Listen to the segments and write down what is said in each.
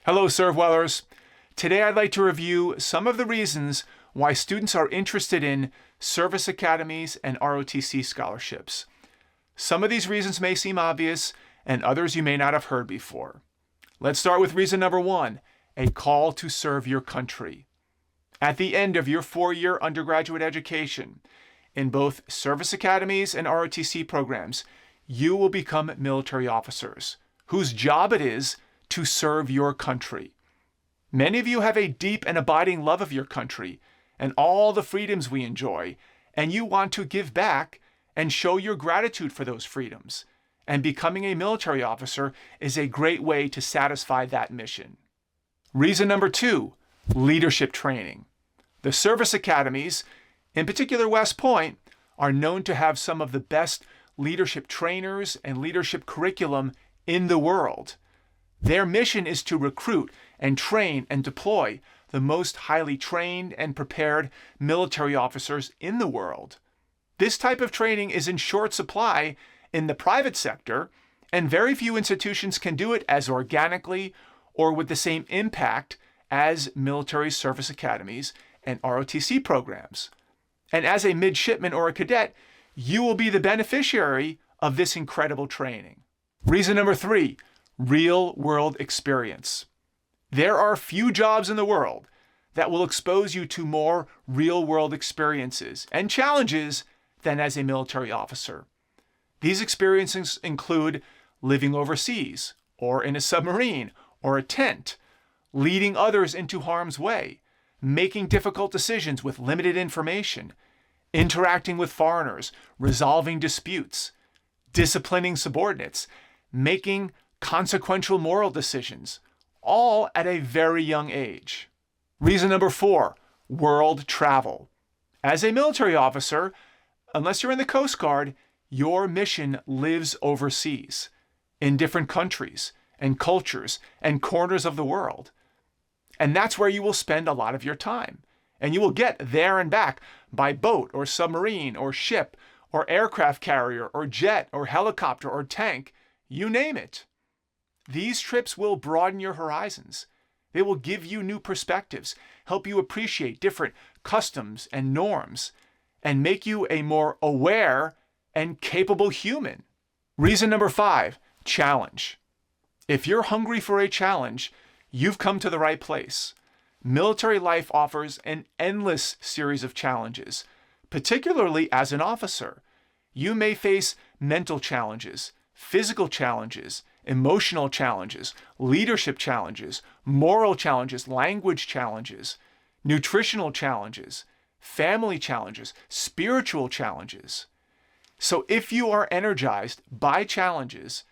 Hello, ServeWellers. Today I'd like to review some of the reasons why students are interested in Service Academies and ROTC scholarships. Some of these reasons may seem obvious, and others you may not have heard before. Let's start with reason number one, a call to serve your country. At the end of your 4-year undergraduate education, in both Service Academies and ROTC programs, you will become military officers whose job it is to serve your country. Many of you have a deep and abiding love of your country and all the freedoms we enjoy, and you want to give back and show your gratitude for those freedoms. And becoming a military officer is a great way to satisfy that mission. Reason number two, leadership training. The Service Academies, in particular West Point, are known to have some of the best leadership trainers and leadership curriculum in the world. Their mission is to recruit and train and deploy the most highly trained and prepared military officers in the world. This type of training is in short supply in the private sector, and very few institutions can do it as organically or with the same impact as military service academies and ROTC programs. And as a midshipman or a cadet, you will be the beneficiary of this incredible training. Reason number three, real-world experience. There are few jobs in the world that will expose you to more real-world experiences and challenges than as a military officer. These experiences include living overseas, or in a submarine, or a tent, leading others into harm's way, making difficult decisions with limited information, interacting with foreigners, resolving disputes, disciplining subordinates, making consequential moral decisions, all at a very young age. Reason number four, world travel. As a military officer, unless you're in the Coast Guard, your mission lives overseas, in different countries and cultures and corners of the world. And that's where you will spend a lot of your time. And you will get there and back by boat or submarine or ship or aircraft carrier or jet or helicopter or tank, you name it. These trips will broaden your horizons. They will give you new perspectives, help you appreciate different customs and norms, and make you a more aware and capable human. Reason number five, challenge. If you're hungry for a challenge, you've come to the right place. Military life offers an endless series of challenges, particularly as an officer. You may face mental challenges, physical challenges, emotional challenges, leadership challenges, moral challenges, language challenges, nutritional challenges, family challenges, spiritual challenges. So if you are energized by challenges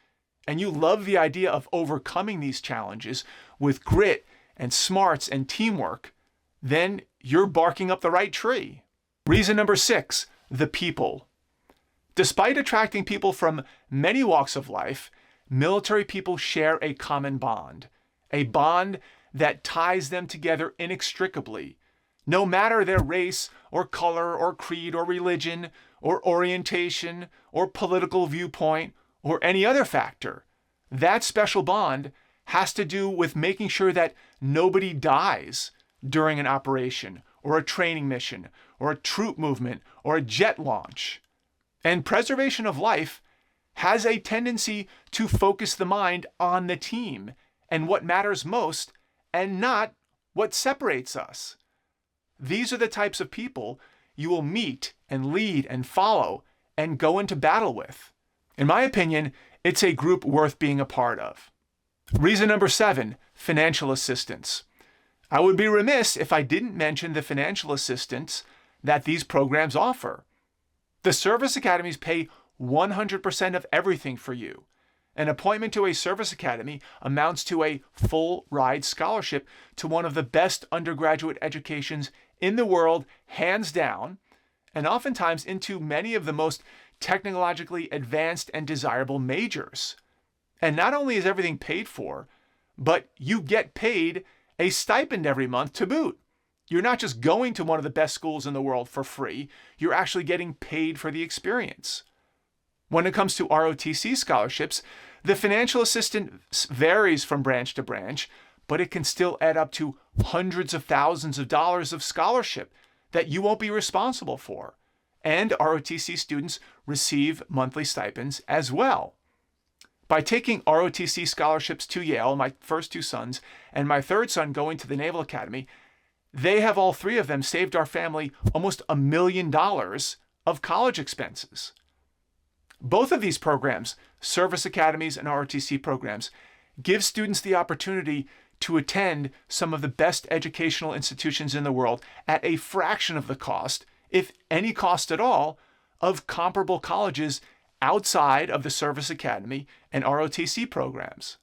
and you love the idea of overcoming these challenges with grit and smarts and teamwork, then you're barking up the right tree. Reason number six, the people. Despite attracting people from many walks of life, military people share a common bond, a bond that ties them together inextricably, no matter their race or color or creed or religion or orientation or political viewpoint or any other factor. That special bond has to do with making sure that nobody dies during an operation or a training mission or a troop movement or a jet launch. And preservation of life has a tendency to focus the mind on the team and what matters most and not what separates us. These are the types of people you will meet and lead and follow and go into battle with. In my opinion, it's a group worth being a part of. Reason number seven, financial assistance. I would be remiss if I didn't mention the financial assistance that these programs offer. The service academies pay 100% of everything for you. An appointment to a service academy amounts to a full ride scholarship to one of the best undergraduate educations in the world, hands down, and oftentimes into many of the most technologically advanced and desirable majors. And not only is everything paid for, but you get paid a stipend every month to boot. You're not just going to one of the best schools in the world for free, you're actually getting paid for the experience. When it comes to ROTC scholarships, the financial assistance varies from branch to branch, but it can still add up to hundreds of thousands of dollars of scholarship that you won't be responsible for. And ROTC students receive monthly stipends as well. By taking ROTC scholarships to Yale, my first two sons, and my third son going to the Naval Academy, they have all three of them saved our family almost $1 million of college expenses. Both of these programs, Service Academies and ROTC programs, give students the opportunity to attend some of the best educational institutions in the world at a fraction of the cost, if any cost at all, of comparable colleges outside of the Service Academy and ROTC programs.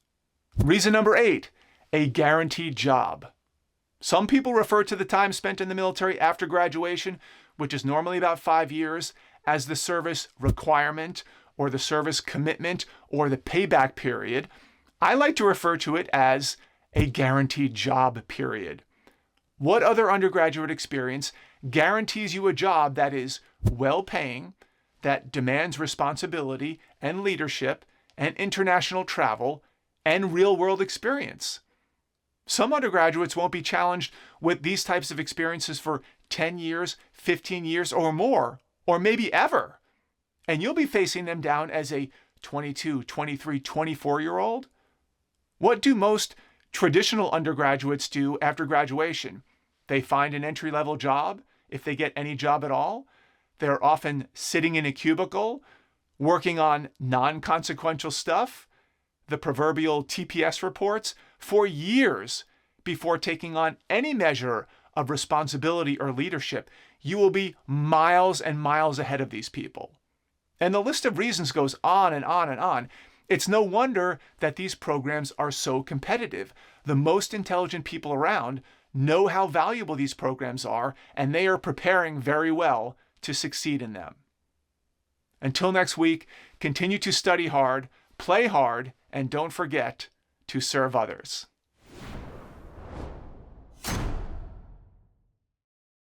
Reason number 8, a guaranteed job. Some people refer to the time spent in the military after graduation, which is normally about 5 years, as the service requirement or the service commitment or the payback period. I like to refer to it as a guaranteed job period. What other undergraduate experience guarantees you a job that is well-paying, that demands responsibility and leadership and international travel and real-world experience? Some undergraduates won't be challenged with these types of experiences for 10 years, 15 years or more, or maybe ever. And you'll be facing them down as a 22, 23, 24-year-old. What do most traditional undergraduates do after graduation? They find an entry-level job, if they get any job at all. They're often sitting in a cubicle, working on non-consequential stuff, the proverbial TPS reports, for years before taking on any measure of responsibility or leadership. You will be miles and miles ahead of these people. And the list of reasons goes on and on and on. It's no wonder that these programs are so competitive. The most intelligent people around know how valuable these programs are, and they are preparing very well to succeed in them. Until next week, continue to study hard, play hard, and don't forget to serve others.